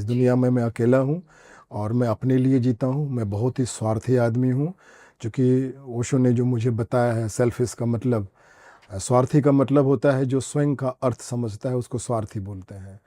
इस दुनिया में मैं अकेला हूँ और मैं अपने लिए जीता हूँ। मैं बहुत ही स्वार्थी आदमी हूँ, क्योंकि ओशो ने जो मुझे बताया है, सेल्फिश का मतलब, स्वार्थी का मतलब होता है जो स्वयं का अर्थ समझता है, उसको स्वार्थी बोलते हैं।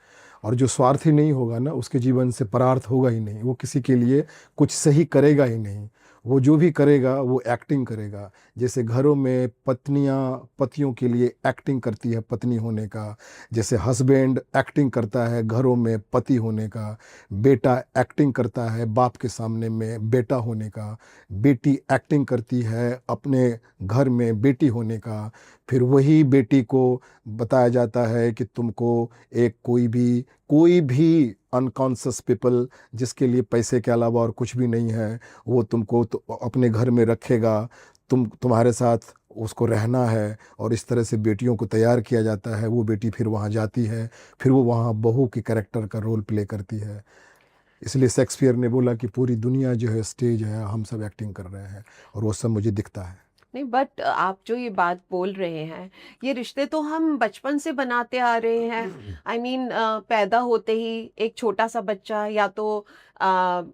और जो स्वार्थी नहीं होगा ना, उसके जीवन से परार्थ होगा ही नहीं, वो किसी के लिए कुछ सही करेगा ही नहीं। वो जो भी करेगा वो एक्टिंग करेगा। जैसे घरों में पत्नियां पतियों के लिए एक्टिंग करती है पत्नी होने का, जैसे हस्बैंड एक्टिंग करता है घरों में पति होने का, बेटा एक्टिंग करता है बाप के सामने में बेटा होने का, बेटी एक्टिंग करती है अपने घर में बेटी होने का। फिर वही बेटी को बताया जाता है कि तुमको एक कोई भी अनकॉन्शियस पीपल जिसके लिए पैसे के अलावा और कुछ भी नहीं है, वो तुमको तो अपने घर में रखेगा, तुम्हारे साथ उसको रहना है। और इस तरह से बेटियों को तैयार किया जाता है। वो बेटी फिर वहाँ जाती है, फिर वो वहाँ बहू की कैरेक्टर का रोल प्ले करती है। इसलिए शेक्सपियर ने बोला कि पूरी दुनिया जो है स्टेज है, हम सब एक्टिंग कर रहे हैं, और वो सब मुझे दिखता है। नहीं, बट आप जो ये बात बोल रहे हैं, ये रिश्ते तो हम बचपन से बनाते आ रहे हैं। आई मीन पैदा होते ही एक छोटा सा बच्चा, या तो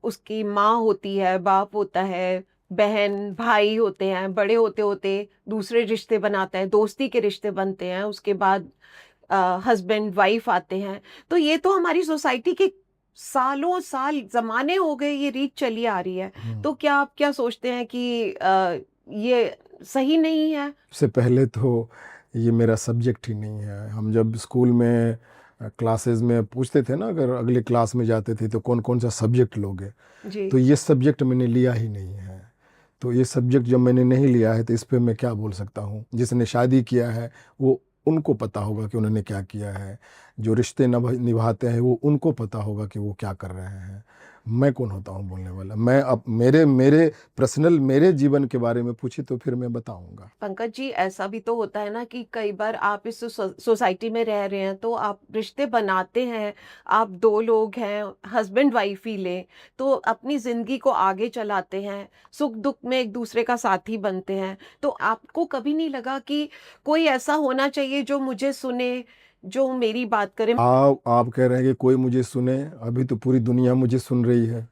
उसकी माँ होती है, बाप होता है, बहन भाई होते हैं, बड़े होते होते दूसरे रिश्ते बनाते हैं, दोस्ती के रिश्ते बनते हैं, उसके बाद हस्बैंड वाइफ आते हैं। तो ये तो हमारी सोसाइटी के सालों साल जमाने हो गए ये रीत चली आ रही है। तो क्या आप क्या सोचते हैं कि ये सही नहीं है? सबसे पहले तो ये मेरा सब्जेक्ट ही नहीं है। हम जब स्कूल में क्लासेस में पूछते थे ना, अगर अगले क्लास में जाते थे तो कौन कौन सा सब्जेक्ट लोगे, जी। तो ये सब्जेक्ट मैंने लिया ही नहीं है। तो ये सब्जेक्ट जब मैंने नहीं लिया है तो इस पे मैं क्या बोल सकता हूँ। जिसने शादी किया है वो, उनको पता होगा कि उन्होंने क्या किया है। जो रिश्ते निभाते हैं वो, उनको पता होगा कि वो क्या कर रहे हैं। मैं कौन होता हूँ बोलने वाला। मैं अब मेरे मेरे पर्सनल मेरे जीवन के बारे में पूछी तो फिर मैं बताऊंगा। पंकज जी, ऐसा भी तो होता है ना कि कई बार आप इस सोसाइटी में रह रहे हैं तो आप रिश्ते बनाते हैं, आप दो लोग हैं, हस्बैंड वाइफ ही लें, तो अपनी जिंदगी को आगे चलाते हैं, सुख दुख में एक दूसरे का साथी बनते हैं। तो आपको कभी नहीं लगा कि कोई ऐसा होना चाहिए जो मुझे सुने, जो मेरी बात करे? आप कह रहे हैं कि कोई मुझे सुने। अभी तो पूरी दुनिया मुझे सुन रही है।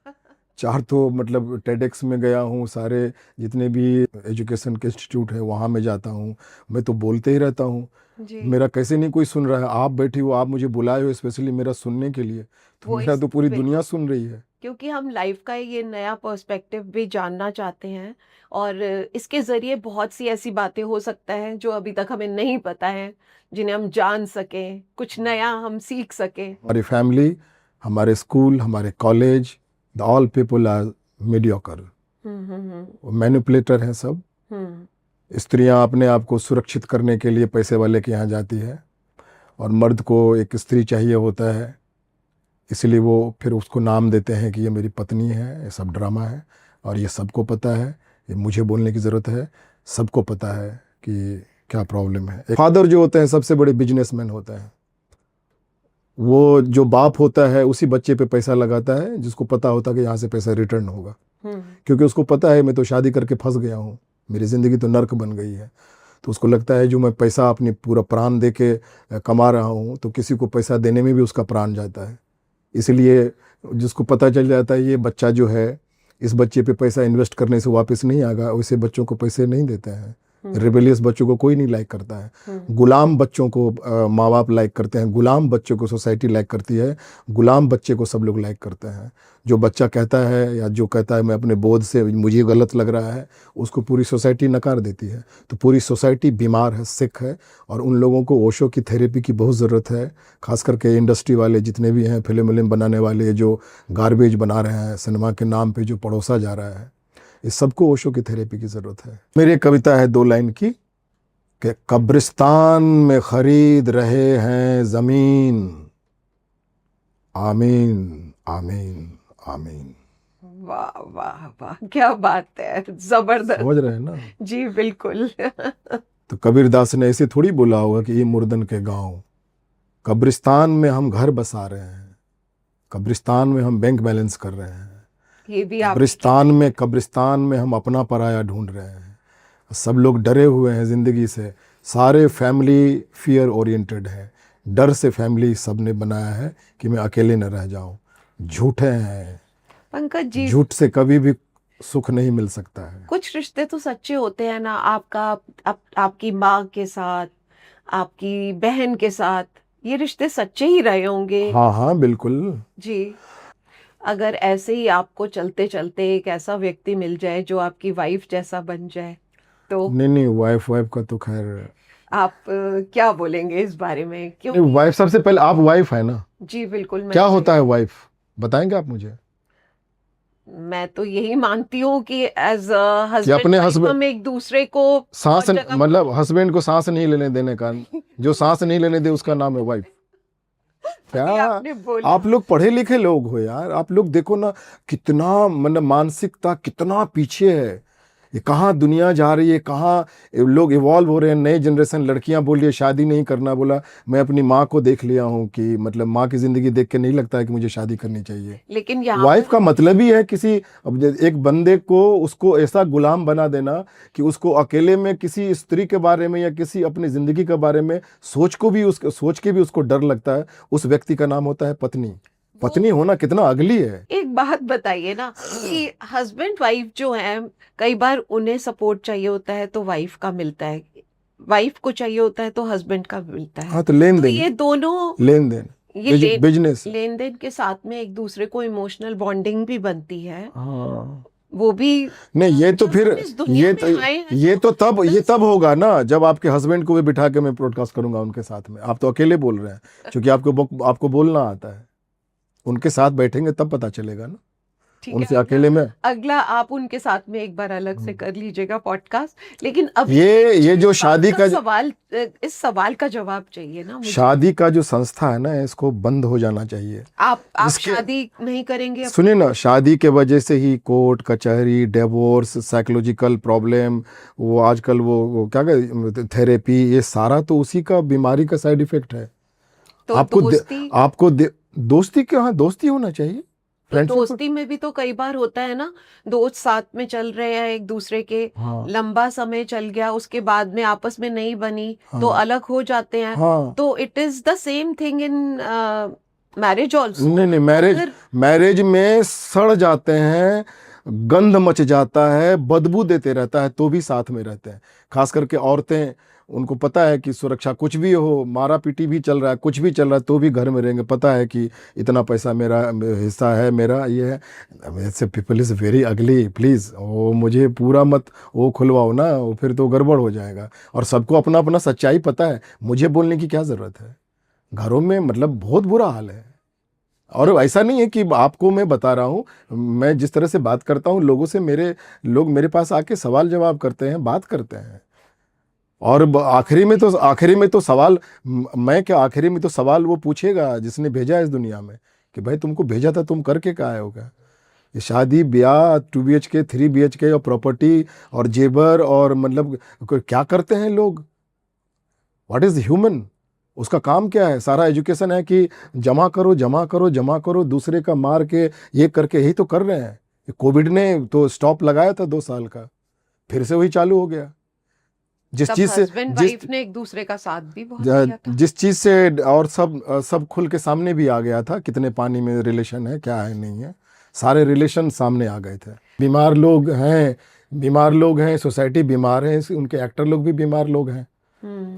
चार तो मतलब टेडेक्स में गया हूँ, सारे जितने भी एजुकेशन के इंस्टीट्यूट है वहाँ में जाता हूँ, मैं तो बोलते ही रहता हूँ। जी। मेरा कैसे नहीं कोई सुन रहा है। आप बैठी हो, आप मुझे बुलाए हो स्पेशली मेरा सुनने के लिए, तो वो मेरा इस तो पूरी दुनिया बिल्कुल, सुन रही है। क्योंकि हम लाइफ का ये नया पर्सपेक्टिव भी जानना चाहते हैं, और इसके जरिए बहुत सी ऐसी बातें हो सकता है जो अभी तक हमें नहीं पता है, जिन्हें हम जान सकें, कुछ नया हम सीख सकें। हमारी फैमिली, हमारे स्कूल, हमारे college, the all people are mediocre, hmm. Manipulator हैं सब। हम्म। स्त्रियां अपने आप को सुरक्षित करने के लिए पैसे वाले के यहाँ जाती है, और मर्द को एक स्त्री चाहिए होता है, इसलिए वो फिर उसको नाम देते हैं कि ये मेरी पत्नी है। ये सब ड्रामा है, और ये सबको पता है। ये मुझे बोलने की ज़रूरत है, सबको पता है कि क्या प्रॉब्लम है। फादर जो होते हैं सबसे बड़े बिजनेसमैन होते हैं। वो जो बाप होता है उसी बच्चे पे पैसा लगाता है जिसको पता होता है कि यहाँ से पैसा रिटर्न होगा, हम्म। क्योंकि उसको पता है मैं तो शादी करके फंस गया हूँ, मेरी ज़िंदगी तो नर्क बन गई है। तो उसको लगता है जो मैं पैसा अपनी पूरा प्राण दे के कमा रहा हूँ, तो किसी को पैसा देने में भी उसका प्राण जाता है। इसलिए जिसको पता चल जाता है ये बच्चा जो है, इस बच्चे पे पैसा इन्वेस्ट करने से वापस नहीं आएगा, वैसे बच्चों को पैसे नहीं देते हैं। रिबेलियस बच्चों को कोई नहीं लाइक करता है। गुलाम बच्चों को माँ बाप लाइक करते हैं, गुलाम बच्चों को सोसाइटी लाइक करती है, गुलाम बच्चे को सब लोग लाइक करते हैं। जो बच्चा कहता है या जो कहता है मैं अपने बोध से मुझे गलत लग रहा है, उसको पूरी सोसाइटी नकार देती है। तो पूरी सोसाइटी बीमार है, सिक है, और उन लोगों को ओशो की थेरेपी की बहुत ज़रूरत है। खास करके इंडस्ट्री वाले जितने भी हैं, फिल्म विल्म बनाने वाले जो गार्बेज बना रहे हैं, सिनेमा के नाम पे जो पड़ोसा जा रहा है, इस सबको ओशो की थेरेपी की ज़रूरत है। मेरी एक कविता है 2 लाइन की, कि कब्रिस्तान में खरीद रहे हैं ज़मीन, आमीन आमीन आमीन। वाह वाह वाह, क्या बात है, जबरदस्त। समझ रहे हैं ना। जी बिल्कुल। तो कबीरदास ने ऐसे थोड़ी बोला होगा कि ये मुर्दन के गांव, कब्रिस्तान में हम घर बसा रहे हैं, कब्रिस्तान में हम बैंक बैलेंस कर रहे हैं, ये भी आप। कब्रिस्तान में हम अपना पराया ढूंढ रहे हैं। सब लोग डरे हुए हैं ज़िंदगी से, सारे फैमिली फियर ओरिएंटेड है। डर से फैमिली सब ने बनाया है कि मैं अकेले न रह जाऊं। झूठे हैं। पंकज जी, झूठ से कभी भी सुख नहीं मिल सकता है। कुछ रिश्ते तो सच्चे होते हैं ना। आपकी माँ के साथ, आपकी बहन के साथ, ये रिश्ते सच्चे ही रहे होंगे। हाँ हाँ बिल्कुल। जी। अगर ऐसे ही आपको चलते चलते एक ऐसा व्यक्ति मिल जाए जो आपकी वाइफ जैसा बन जाए, तो नहीं नहीं, वाइफ वाइफ का तो खैर आप क्या बोलेंगे इस बारे में? नहीं। क्योंकि वाइफ, सबसे पहले आप वाइफ है ना? जी बिल्कुल, क्या होता है वाइफ, बताएंगे आप मुझे? मैं तो यही मानती हूँ कि एज अ कि हस्बैंड अपने वाइफ हस्बैंड हम एक दूसरे को सांस, बहुत जगह मतलब हस्बैंड को सांस नहीं लेने देने का, जो सांस नहीं लेने दे उसका नाम है वाइफ। क्या अभी आपने बोला। आप लोग पढ़े लिखे लोग हो यार, आप लोग देखो ना कितना मतलब मानसिकता कितना पीछे है। ये कहाँ दुनिया जा रही है, कहाँ लोग इवॉल्व हो रहे हैं। नए जनरेशन लड़कियां बोल रही है शादी नहीं करना। बोला मैं अपनी माँ को देख लिया हूँ कि मतलब माँ की जिंदगी देख के नहीं लगता है कि मुझे शादी करनी चाहिए। लेकिन यहाँ वाइफ पर का मतलब ही है किसी, अब एक बंदे को उसको ऐसा गुलाम बना देना कि उसको अकेले में किसी स्त्री के बारे में या किसी अपनी जिंदगी के बारे में सोच के भी उसको डर लगता है। उस व्यक्ति का नाम होता है पत्नी। पत्नी होना कितना अगली है। एक बात बताइए ना कि हस्बैंड वाइफ जो है, कई बार उन्हें सपोर्ट चाहिए होता है तो वाइफ का मिलता है, वाइफ को चाहिए होता है तो हस्बैंड का मिलता है। हाँ तो लेन तो देन, ये दोनों, लेन देन, ये बिजनेस। लेन देन के साथ में एक दूसरे को इमोशनल बॉन्डिंग भी बनती है। हाँ वो भी नहीं, ये तो जब फिर हम इस दुनिया ये में तो आए हैं ये तो तो तब ये दस तब होगा ना जब आपके हस्बैंड को भी बिठा के मैं ब्रॉडकास्ट करूंगा उनके साथ में। आप तो अकेले बोल रहे हैं क्योंकि आपको बोलना आता है। उनके साथ बैठेंगे तब पता चलेगा ना, ठीक है, उनसे अकेले में। अगला आप उनके साथ में एक बार अलग से कर लीजिएगा पॉडकास्ट। लेकिन अभी ये जो इस बात शादी का सवाल, इस सवाल का जवाब चाहिए ना मुझे। शादी का जो संस्था है ना, इसको बंद हो जाना चाहिए। आप जिसके शादी नहीं करेंगे सुनिए ना, शादी के वजह से ही कोर्ट कचहरी, डिवोर्स, साइकोलॉजिकल प्रॉब्लम, वो आजकल वो क्या कहते थेरेपी, ये सारा तो उसी का बीमारी का साइड इफेक्ट है। तो आपको दोस्ती क्या, हाँ दोस्ती होना चाहिए, तो फ्रेंडशिप। दोस्ती में भी तो कई बार होता है ना, दोस्त साथ में चल रहे हैं एक दूसरे के, हाँ लंबा समय चल गया, उसके बाद में आपस में नहीं बनी तो हाँ अलग हो जाते हैं। हाँ। तो it is the same thing in marriage also. नहीं नहीं, मैरिज अगर मैरिज में सड़ जाते हैं, गंध मच जाता है, बदबू देते रहता है, तो भी साथ में रहते हैं। खास करके औरतें, उनको पता है कि सुरक्षा कुछ भी हो, मारा पीटी भी चल रहा है, कुछ भी चल रहा है, तो भी घर में रहेंगे। पता है कि इतना पैसा मेरा हिस्सा है, मेरा ये है। ऐसे people is very ugly, please वो मुझे पूरा मत वो खुलवाओ ना, वो फिर तो गड़बड़ हो जाएगा। और सबको अपना अपना सच्चाई पता है, मुझे बोलने की क्या ज़रूरत है। घरों में मतलब बहुत बुरा हाल है। और ऐसा नहीं है कि आपको मैं बता रहा हूँ, मैं जिस तरह से बात करता हूँ लोगों से, लोग मेरे पास आके सवाल जवाब करते हैं, बात करते हैं। और आखिरी में तो सवाल, मैं क्या, आखिरी में तो सवाल वो पूछेगा जिसने भेजा है इस दुनिया में, कि भाई तुमको भेजा था, तुम करके क्या आए हो? क्या ये शादी ब्याह 2 BHK 3 BHK और प्रॉपर्टी और जेवर और मतलब क्या करते हैं लोग? What is human? उसका काम क्या है? सारा एजुकेशन है कि जमा करो जमा करो जमा करो, दूसरे का मार के ये करके, यही तो कर रहे हैं। कोविड ने तो स्टॉप लगाया था 2 साल का, फिर से वही चालू हो गया। जिस तब चीज से हस्बैंड जिस वाइफ ने एक दूसरे का साथ भी बहुत दिया था। जिस चीज से और सब खुल के सामने भी आ गया था, कितने पानी में रिलेशन है, क्या है नहीं है, सारे रिलेशन सामने आ गए थे। बीमार लोग हैं, सोसाइटी बीमार है, उनके एक्टर लोग भी बीमार लोग हैं।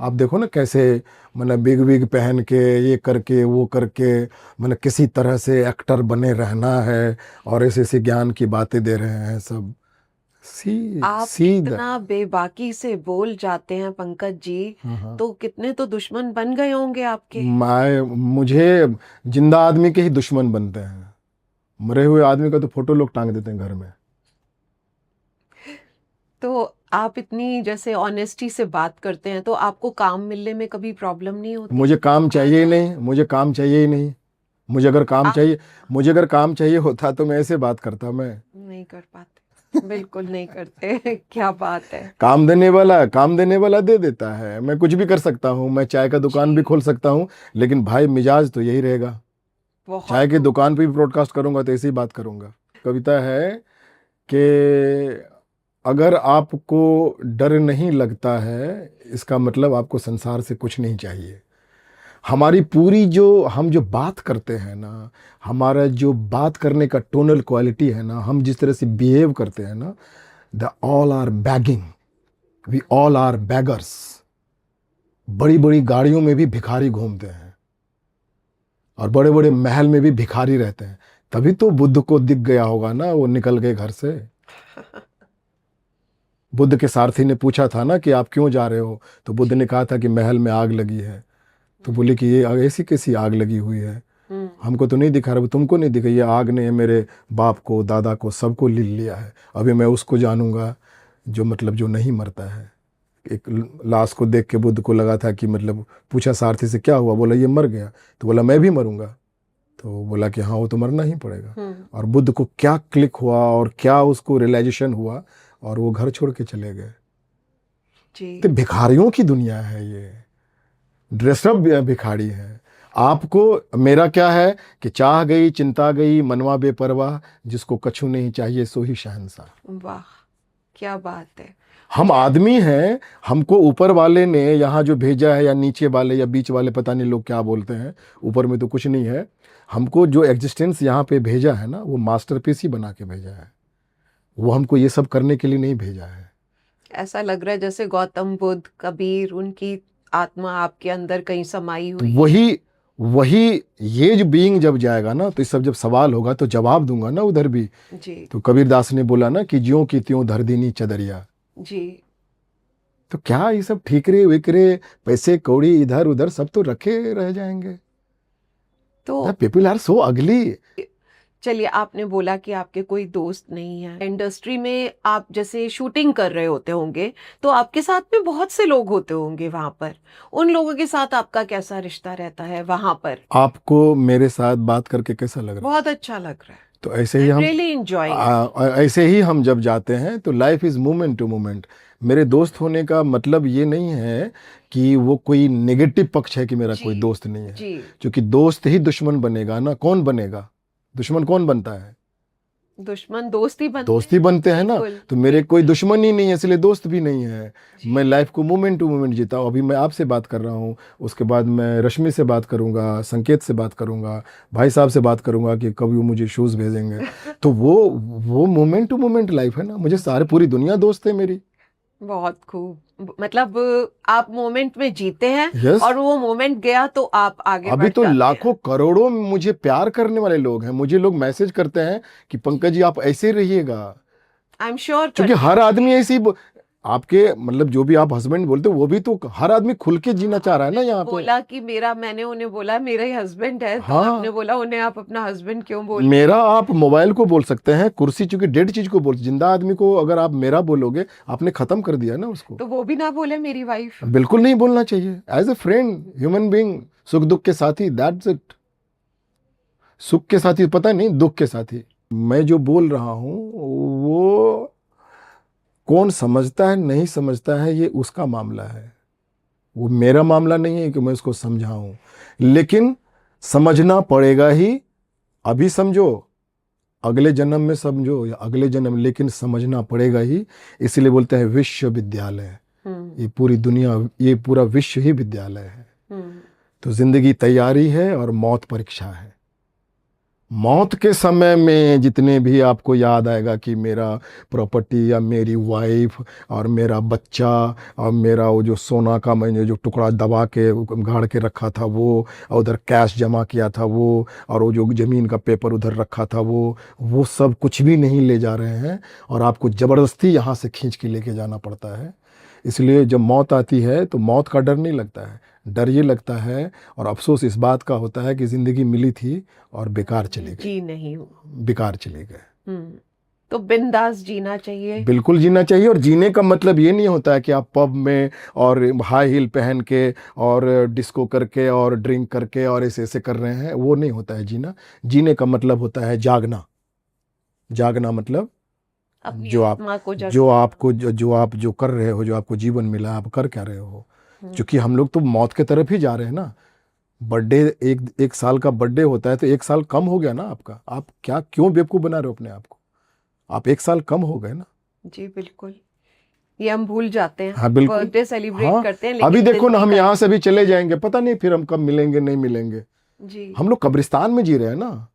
आप देखो ना कैसे मतलब बिग बिग पहन के, ये करके वो करके, मतलब किसी तरह से एक्टर बने रहना है, और ऐसे ऐसे ज्ञान की बातें दे रहे हैं सब। आप सीधा। इतना बेबाकी से बोल जाते हैं पंकज जी, हाँ हाँ। तो कितने तो दुश्मन बन गए होंगे आपके। मुझे जिंदा आदमी के ही दुश्मन बनते हैं, मरे हुए आदमी का तो फोटो लोग टांग देते हैं घर में। तो आप इतनी जैसे ऑनेस्टी से बात करते हैं, तो आपको काम मिलने में कभी प्रॉब्लम नहीं होती? मुझे काम चाहिए ही नहीं, मुझे काम चाहिए ही नहीं। आप मुझे अगर काम चाहिए होता तो मैं ऐसे बात करता। मैं नहीं कर पाते, बिल्कुल नहीं करते। क्या बात है। काम देने वाला दे देता है। मैं कुछ भी कर सकता हूँ, मैं चाय का दुकान भी जी, खोल सकता हूँ, लेकिन भाई मिजाज तो यही रहेगा। बहुत चाय की दुकान पे भी ब्रॉडकास्ट करूंगा तो ऐसे ही बात करूंगा। कविता है कि अगर आपको डर नहीं लगता है, इसका मतलब आपको संसार से कुछ नहीं चाहिए। हमारी पूरी हम जो बात करते हैं ना, हमारा जो बात करने का टोनल क्वालिटी है ना, हम जिस तरह से बिहेव करते हैं ना, the all are begging, we all are beggars. बड़ी बड़ी गाड़ियों में भी भिखारी घूमते हैं और बड़े बड़े महल में भी भिखारी रहते हैं। तभी तो बुद्ध को दिख गया होगा ना, वो निकल गए घर से। बुद्ध के सारथी ने पूछा था ना कि आप क्यों जा रहे हो, तो बुद्ध ने कहा था कि महल में आग लगी है। तो बोले कि ये ऐसी कैसी आग लगी हुई है, हमको तो नहीं दिखा रहा। तुमको नहीं दिखा, ये आग ने मेरे बाप को, दादा को, सबको ले लिया है। अभी मैं उसको जानूंगा जो जो नहीं मरता है। एक लाश को देख के बुद्ध को लगा था कि पूछा सारथी से क्या हुआ, बोला ये मर गया। तो बोला मैं भी मरूंगा। तो बोला कि हाँ वो तो मरना ही पड़ेगा। और बुद्ध को क्या क्लिक हुआ और क्या उसको रियलाइजेशन हुआ, और वो घर छोड़ के चले गए। तो भिखारियों की दुनिया है ये, ड्रेसअप भिखारी है। आपको मेरा क्या है कि चाह गई चिंता गई मनवा बेपरवाह, जिसको कछु नहीं चाहिए सो ही शहंशाह। वाह क्या बात है। हम आदमी हैं, हमको ऊपर वाले ने यहाँ जो भेजा है, या नीचे वाले या बीच वाले, पता नहीं लोग क्या बोलते हैं, ऊपर में तो कुछ नहीं है। हमको जो एग्जिस्टेंस यहाँ पे भेजा है ना, वो मास्टरपीस ही बना के भेजा है। वो हमको ये सब करने के लिए नहीं भेजा है। ऐसा लग रहा है जैसे गौतम बुद्ध, कबीर, उनकी आत्मा आपके अंदर कहीं समाई हुई तो वही ये जो बीइंग जब जाएगा ना, तो इस सब जब सवाल होगा तो जवाब दूंगा ना उधर भी। जी तो कबीरदास ने बोला ना कि ज्यों की त्यों धर दीनी चदरिया। जी। तो क्या ये सब ठीकरे विकरे पैसे कौड़ी इधर उधर सब तो रखे रह जाएंगे। तो पीपल आर सो अगली। चलिए, आपने बोला कि आपके कोई दोस्त नहीं है इंडस्ट्री में। आप जैसे शूटिंग कर रहे होते होंगे तो आपके साथ में बहुत से लोग होते होंगे वहां पर। उन लोगों के साथ आपका कैसा रिश्ता रहता है वहां पर? आपको मेरे साथ बात करके कैसा लग रहा है? बहुत अच्छा लग रहा है। तो ऐसे ही हम रियली एंजॉयिंग। ऐसे ही हम जब जाते हैं तो life is moment to moment. मेरे दोस्त होने का मतलब ये नहीं है कि वो कोई नेगेटिव पक्ष है कि मेरा कोई दोस्त नहीं है। क्योंकि दोस्त ही दुश्मन बनेगा ना। कौन बनेगा? दुश्मन कौन बनता है? दुश्मन दोस्त ही बनते हैं ना। तो मेरे कोई दुश्मन ही नहीं है, इसलिए दोस्त भी नहीं है। मैं लाइफ को मोमेंट टू मोमेंट जीता हूँ। अभी मैं आपसे बात कर रहा हूँ, उसके बाद मैं रश्मि से बात करूँगा, संकेत से बात करूँगा, भाई साहब से बात करूँगा कि कभी वो मुझे शूज़ भेजेंगे। तो वो मोमेंट टू मोमेंट लाइफ है ना। मुझे सारे पूरी दुनिया दोस्त है मेरी। बहुत खूब। मतलब आप मोमेंट में जीते हैं। Yes. और वो मोमेंट गया तो आप आगे अभी तो जाते लाखों हैं। करोड़ों मुझे प्यार करने वाले लोग हैं। मुझे लोग मैसेज करते हैं कि पंकज जी आप ऐसे रहिएगा। I am sure. क्योंकि हर आदमी ऐसी आपके जो भी आप हस्बैंड बोलते हो, वो भी तो हर आदमी खुल के जीना चाह रहा है ना यहाँ पे। बोला कि मैंने उन्हें बोला मेरा ही हस्बैंड है। तो हाँ। आपने बोला उन्हें आप अपना हस्बैंड क्यों बोल? मेरा आप मोबाइल को बोल सकते हैं, कुर्सी, चूंकि डेड चीज को बोल, जिंदा आदमी को अगर आप मेरा बोलोगे, आपने खत्म कर दिया ना उसको। तो वो भी ना बोले मेरी वाइफ? बिल्कुल नहीं बोलना चाहिए। As a friend, human being, सुख दुख के साथी, दैट्स इट। सुख के साथी पता नहीं, दुख के साथी। मैं जो बोल रहा हूं वो कौन समझता है नहीं समझता है, ये उसका मामला है। वो मेरा मामला नहीं है कि मैं उसको समझाऊं, लेकिन समझना पड़ेगा ही। अभी समझो, अगले जन्म में समझो, या अगले जन्म, लेकिन समझना पड़ेगा ही। इसलिए बोलते हैं विश्वविद्यालय। ये पूरी दुनिया, ये पूरा विश्व ही विद्यालय है। तो जिंदगी तैयारी है और मौत परीक्षा है। मौत के समय में जितने भी आपको याद आएगा कि मेरा प्रॉपर्टी या मेरी वाइफ और मेरा बच्चा और मेरा वो जो सोना का मैंने जो टुकड़ा दबा के गाड़ के रखा था वो, और उधर कैश जमा किया था वो, और वो जो ज़मीन का पेपर उधर रखा था वो सब कुछ भी नहीं ले जा रहे हैं, और आपको ज़बरदस्ती यहाँ से खींच के लेके जाना पड़ता है। इसलिए जब मौत आती है तो मौत का डर नहीं लगता है, डर ये लगता है और अफसोस इस बात का होता है कि ज़िंदगी मिली थी और बेकार चली गई। जी नहीं, बेकार चले गए। तो बिंदास जीना चाहिए। बिल्कुल जीना चाहिए। और जीने का मतलब ये नहीं होता है कि आप पब में और हाई हील पहन के और डिस्को करके और ड्रिंक करके और ऐसे ऐसे कर रहे हैं, वो नहीं होता है जीना। जीने का मतलब होता है जागना। जागना मतलब जो आप जो कर रहे हो, जो आपको जीवन मिला, आप कर क्या रहे हो। क्योंकि हम लोग तो मौत के तरफ ही जा रहे हैं ना। बर्थडे, एक साल का बर्थडे होता है तो एक साल कम हो गया ना आपका। आप क्यों बेवकूफ़ बना रहे हो अपने आप को? आप एक साल कम हो गए ना। जी बिल्कुल। ये हम भूल जाते हैं। हाँ बिल्कुल। बर्थडे सेलिब्रेट हाँ करते हैं अभी लेकिन देखो ना, हम जिंदगी यहाँ से भी चले जाएंगे, पता नहीं फिर हम कब मिलेंगे नहीं मिलेंगे। का जी हम लोग कब्रिस्तान में जी रहे हैं ना,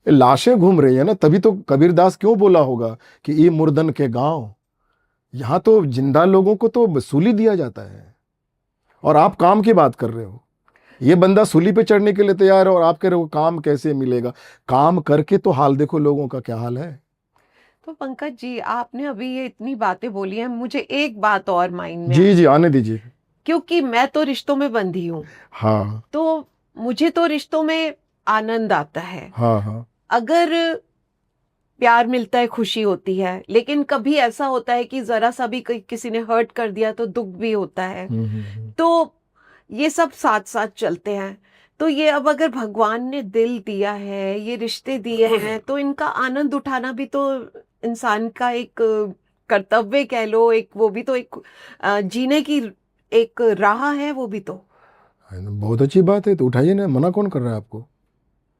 ये लाशें घूम रही है ना, तभी तो कबीरदास क्यों बोला होगा कि ये मुर्दन के गांव। यहाँ तो जिंदा लोगों को तो सूली दिया जाता है, और आप काम की बात कर रहे हो। ये बंदा सूली पे चढ़ने के लिए तैयार है और आप कह रहे हो काम कैसे मिलेगा। काम करके तो हाल देखो लोगों का क्या हाल है। तो पंकज जी, आपने अभी ये इतनी बातें बोली हैं, मुझे एक बात और माइंड में जी जी आने दीजिए। क्योंकि मैं तो रिश्तों में बंधी हूँ, हाँ तो मुझे तो रिश्तों में आनंद आता है। हाँ हाँ अगर प्यार मिलता है, खुशी होती है, लेकिन कभी ऐसा होता है कि जरा सा भी किसी ने हर्ट कर दिया तो दुख भी होता है। तो ये सब साथ साथ चलते हैं। तो ये अब अगर भगवान ने दिल दिया है, ये रिश्ते दिए हैं, तो इनका आनंद उठाना भी तो इंसान का एक कर्तव्य कह लो, एक वो भी तो एक जीने की एक राह है, वो भी तो। बहुत अच्छी बात है, तो उठाइए ना, मना कौन कर रहा है आपको,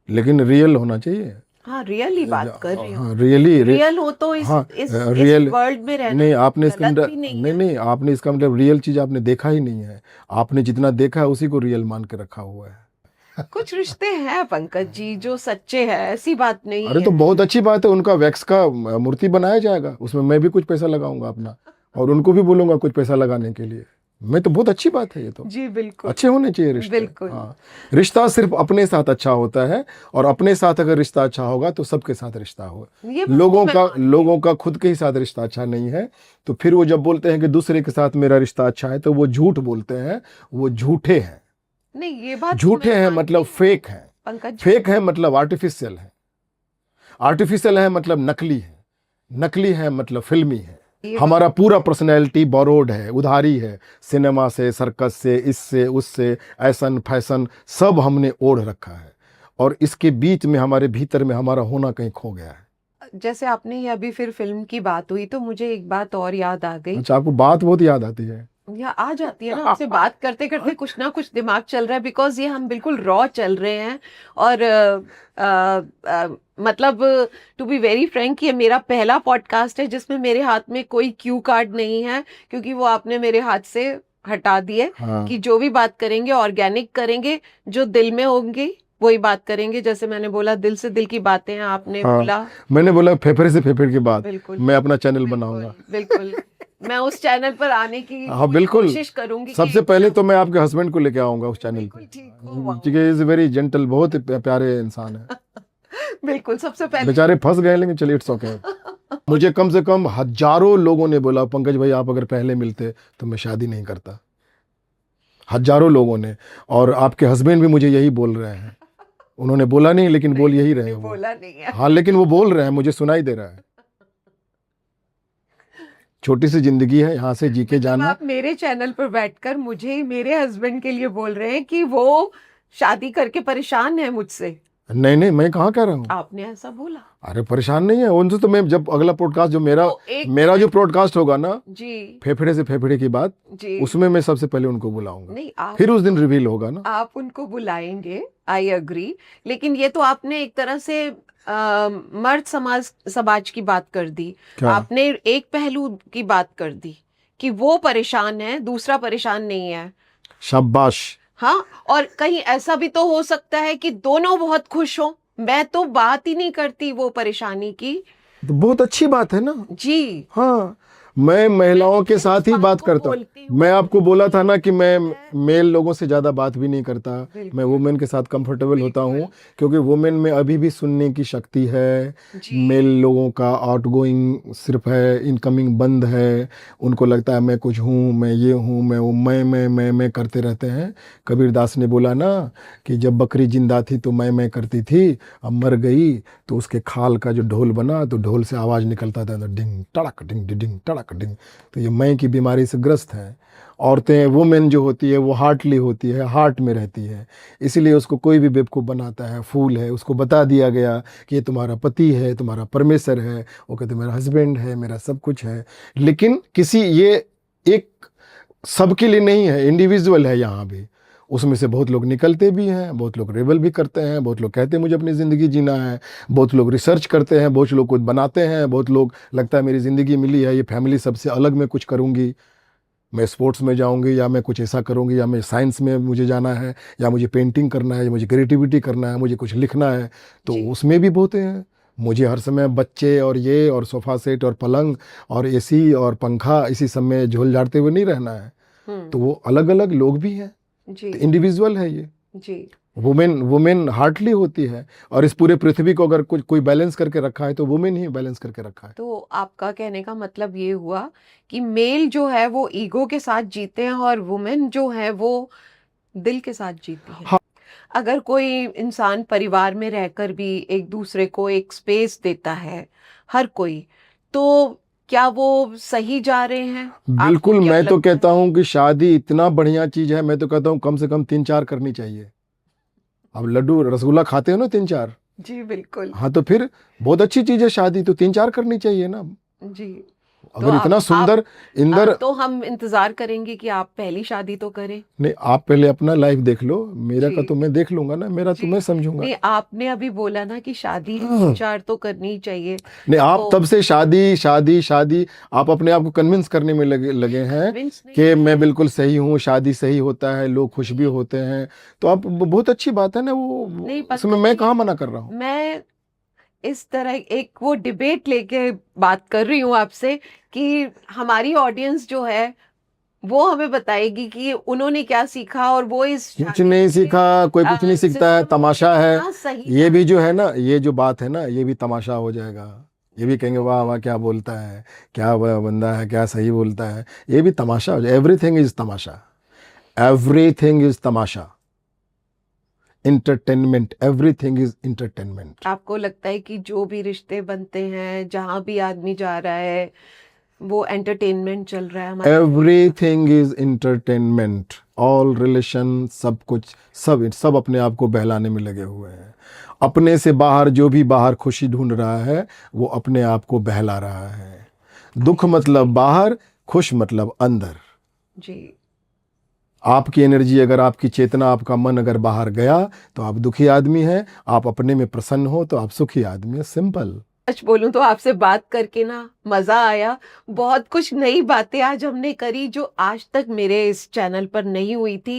लेकिन रियल होना चाहिए। हाँ, रियल ही बात कर रही हूँ। हाँ रियली रियल हो तो इस हाँ इस रियल। वर्ल्ड में रहना नहीं आपने इसका गलत मतलब भी नहीं नहीं है। नहीं आपने इसका मतलब रियल चीज आपने देखा ही नहीं है। आपने जितना देखा है उसी को रियल मान के रखा हुआ है। कुछ रिश्ते हैं पंकज जी जो सच्चे हैं, ऐसी बात नहीं अरे है। तो बहुत अच्छी बात है, उनका वैक्स का मूर्ति बनाया जाएगा, उसमें मैं भी कुछ पैसा लगाऊंगा अपना, और उनको भी बोलूंगा कुछ पैसा लगाने के लिए। मैं तो बहुत अच्छी बात है ये तो। जी बिल्कुल, अच्छे होने चाहिए रिश्ते। बिल्कुल। हाँ रिश्ता सिर्फ अपने साथ अच्छा होता है, और अपने साथ अगर रिश्ता अच्छा होगा तो सबके साथ रिश्ता हो। ये लोगों का खुद के ही साथ रिश्ता अच्छा नहीं है, तो फिर वो जब बोलते हैं कि दूसरे के साथ मेरा रिश्ता अच्छा है, तो वो झूठ बोलते हैं, वो झूठे हैं। नहीं, ये बात तो झूठे मैं हैं मानती मतलब हूँ, फेक है। पंकज जी। फेक है मतलब आर्टिफिशियल है। आर्टिफिशियल है मतलब नकली है। नकली है मतलब फिल्मी है। ये हमारा पूरा पर्सनैलिटी बोरोड है, उधारी है, सिनेमा से, सर्कस से, इससे उससे, ऐसन फैशन सब हमने ओढ़ रखा है, और इसके बीच में हमारे भीतर में हमारा होना कहीं खो गया है। जैसे आपने ये अभी फिर फिल्म की बात हुई तो मुझे एक बात और याद आ गई। अच्छा आपको बात बहुत याद आती है। या आ जाती है ना, आपसे बात करते करते कुछ ना कुछ दिमाग चल रहा है, बिकॉज ये हम बिल्कुल रॉ चल रहे हैं। और मतलब टू बी वेरी फ्रैंक, ये मेरा पहला पॉडकास्ट है जिसमें मेरे हाथ में कोई क्यू कार्ड नहीं है, क्योंकि वो आपने मेरे हाथ से हटा दिए। हाँ कि जो भी बात करेंगे ऑर्गेनिक करेंगे, जो दिल में होंगी वही बात करेंगे। जैसे मैंने बोला दिल से दिल की बातें हैं, आपने हाँ बोला मैंने बोला फेफड़े से फेफड़े की बात। बिल्कुल, मैं अपना चैनल बनाऊंगा। बिल्कुल। मैं उस चैनल पर आने की हाँ पूरी बिल्कुल, कोशिश करूंगी सबसे कि पहले तो मैं आपके हस्बैंड को लेके आऊंगा उस चैनल बिल्कुल पे, ठीक हो। क्योंकि इज वेरी जेंटल, बहुत ही प्यारे इंसान है। बिल्कुल, सबसे पहले बेचारे फंस गए, लेकिन चलिए इट्स ओके। मुझे कम से कम हजारों लोगों ने बोला पंकज भाई आप अगर पहले मिलते तो मैं शादी नहीं करता। हजारों लोगों ने, और आपके हस्बैंड भी मुझे यही बोल रहे हैं। उन्होंने बोला नहीं लेकिन बोल यही रहे हैं वो। बोला नहीं है। हाँ लेकिन वो बोल रहे हैं, मुझे सुनाई दे रहा है। छोटी सी जिंदगी है, यहाँ से जी के जाना। आप मेरे चैनल पर बैठकर मुझे मेरे हस्बैंड के लिए बोल रहे हैं कि वो शादी करके परेशान है मुझसे। नहीं नहीं मैं कहाँ कह रहा हूँ, आपने ऐसा बोला। अरे परेशान नहीं है उनसे, तो मैं जब अगला पॉडकास्ट जो मेरा जो पॉडकास्ट होगा ना, जी फेफड़े से फेफड़े की बात, जी, उसमें मैं सबसे पहले उनको बुलाऊंगा। नहीं फिर उस दिन रिवील होगा ना। आप उनको बुलाएंगे, आई अग्री, लेकिन ये तो आपने एक तरह से मर्द समाज की बात कर दी। क्या? आपने एक पहलू की बात कर दी कि वो परेशान है, दूसरा परेशान नहीं है। शाबाश। हाँ, और कहीं ऐसा भी तो हो सकता है कि दोनों बहुत खुश हो। मैं तो बात ही नहीं करती वो परेशानी की। तो बहुत अच्छी बात है ना। जी, हाँ मैं महिलाओं के साथ ही बात करता हूँ। मैं आपको बोला था ना कि मैं मेल लोगों से ज़्यादा बात भी नहीं करता, मैं वुमेन के साथ कंफर्टेबल होता हूँ, क्योंकि वुमेन में अभी भी सुनने की शक्ति है। मेल लोगों का आउटगोइंग सिर्फ है, इनकमिंग बंद है। उनको लगता है मैं कुछ हूँ, मैं ये हूँ, मैं वो, मैं करते रहते हैं। कबीरदास ने बोला ना कि जब बकरी जिंदा थी तो मैं करती थी, अब मर गई तो उसके खाल का जो ढोल बना तो ढोल से आवाज़ निकलता था, डिंग टड़क डिंग डिंग टड़क डिंग। तो ये मैं की बीमारी से ग्रस्त है। औरतें, वुमेन जो होती है वो हार्टली होती है, हार्ट में रहती है, इसलिए उसको कोई भी बेवकूफ़ बनाता है, फूल है, उसको बता दिया गया कि ये तुम्हारा पति है, तुम्हारा परमेश्वर है, वो कहते मेरा हस्बैंड है, मेरा सब कुछ है। लेकिन किसी ये एक सबके लिए नहीं है, इंडिविजुअल है यहाँ भी। उसमें से बहुत लोग निकलते भी हैं, बहुत लोग रेबल भी करते हैं, बहुत लोग कहते हैं मुझे अपनी ज़िंदगी जीना है, बहुत लोग रिसर्च करते हैं, बहुत लोग कुछ बनाते हैं, बहुत लोग लगता है मेरी ज़िंदगी मिली है, ये फैमिली सबसे अलग मैं कुछ करूँगी, मैं स्पोर्ट्स में जाऊँगी या मैं कुछ ऐसा करूँगी, या मैं साइंस में मुझे जाना है, या मुझे पेंटिंग करना है, या मुझे क्रिएटिविटी करना है, मुझे कुछ लिखना है। तो जी। उसमें भी बहुत हैं। मुझे हर समय बच्चे और ये और सोफ़ा सेट और पलंग और एसी और पंखा इसी सब में झूल झाड़ते हुए नहीं रहना है। तो वो अलग-अलग लोग भी हैं, जी। तो इंडिविजुअल है ये। जी। वुमेन वुमेन हार्डली होती है, और इस पूरे पृथ्वी को अगर कुछ कोई बैलेंस करके रखा है तो वुमेन ही बैलेंस करके रखा है। तो आपका कहने का मतलब ये हुआ कि मेल जो है वो ईगो के साथ जीते हैं और वुमेन जो है वो दिल के साथ जीती है। हाँ, अगर कोई इंसान परिवार में रहकर भी एक दूसरे को एक स्पेस देता है, हर कोई, तो क्या वो सही जा रहे हैं? आपको बिल्कुल। क्या मैं तो लगता है? कहता हूँ कि शादी इतना बढ़िया चीज़ है, मैं तो कहता हूँ कम से कम 3-4 करनी चाहिए। अब लड्डू रसगुल्ला खाते हो ना 3-4, जी, बिल्कुल। हाँ, तो फिर बहुत अच्छी चीज़ है शादी, तो 3-4 करनी चाहिए ना। जी। तो अगर इतना अब आप सुंदर इंदर तो हम इंतज़ार करेंगे कि आप पहली शादी तो करें। नहीं, आप पहले अपना लाइफ देख लो, मेरा का जी। तो मैं देख लूँगा ना, मेरा तो जी। मैं समझूँगा। नहीं, आपने अभी बोला ना कि शादी हाँ। 3-4 तो करनी ही चाहिए। नहीं, आप तो तब से शादी, शादी, शादी, आप अपने आप को कन्विंस करने में लगे लगे हैं कन्विंस नहीं कि मैं है। बिल्कुल सही हूँ, शादी सही होता है, लोग खुश भी जी। होते हैं। तो आप बहुत अच्छी बात है ना, नहीं, वो उसमें पंकज मैं जी, कहाँ मना कर रहा हूँ। मैं इस तरह एक वो डिबेट लेके बात कर रही हूँ आपसे कि हमारी ऑडियंस जो है वो हमें बताएगी कि उन्होंने क्या सीखा और वो इस कुछ शादी नहीं के सीखा, कोई कुछ नहीं सीखता है, सिस्टम को तमाशा है। कितना सही ये भी जो जानते है हैं। ना, ये जो बात है ना, ये भी तमाशा हो जाएगा। ये भी कहेंगे वाह वाह क्या बोलता है, क्या वह बंदा है, क्या सही बोलता है। ये भी तमाशा हो जाए। Everything is Tamasha, everything is Tamasha, entertainment, everything is entertainment. आपको लगता है कि जो भी रिश्ते बनते हैं, जहां भी आदमी जा रहा है, वो एंटरटेनमेंट चल रहा है हमारे? Everything is entertainment, all relation, सब कुछ, सब सब अपने आप को बहलाने में लगे हुए हैं। अपने से बाहर जो भी बाहर खुशी ढूंढ रहा है, वो अपने आप को बहला रहा है। दुख मतलब बाहर, खुश मतलब अंदर। जी। आपकी एनर्जी अगर, आपकी चेतना, आपका मन अगर बाहर गया तो आप दुखी आदमी हैं, आप अपने में प्रसन्न हो तो आप सुखी आदमी हैं। सिंपल। सच बोलूं तो आपसे बात करके ना मजा आया। बहुत कुछ नई बातें आज हमने करी जो आज तक मेरे इस चैनल पर नहीं हुई थी।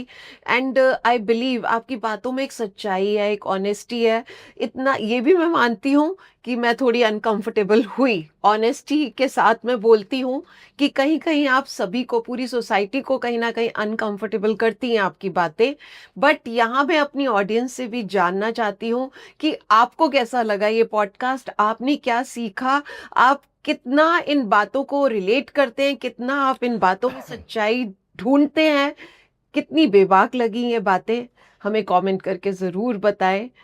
एंड आई बिलीव आपकी बातों में एक सच्चाई है, एक ऑनेस्टी है। इतना ये भी मैं मानती हूँ कि मैं थोड़ी अनकंफर्टेबल हुई, ऑनेस्टी के साथ मैं बोलती हूँ कि कहीं कहीं आप सभी को, पूरी सोसाइटी को कहीं ना कहीं अनकंफर्टेबल करती हैं आपकी बातें। बट यहाँ मैं अपनी ऑडियंस से भी जानना चाहती हूँ कि आपको कैसा लगा ये पॉडकास्ट, आपने क्या सीखा, आप कितना इन बातों को रिलेट करते हैं, कितना आप इन बातों में सच्चाई ढूंढते हैं, कितनी बेबाक लगी ये बातें, हमें कमेंट करके ज़रूर बताएं।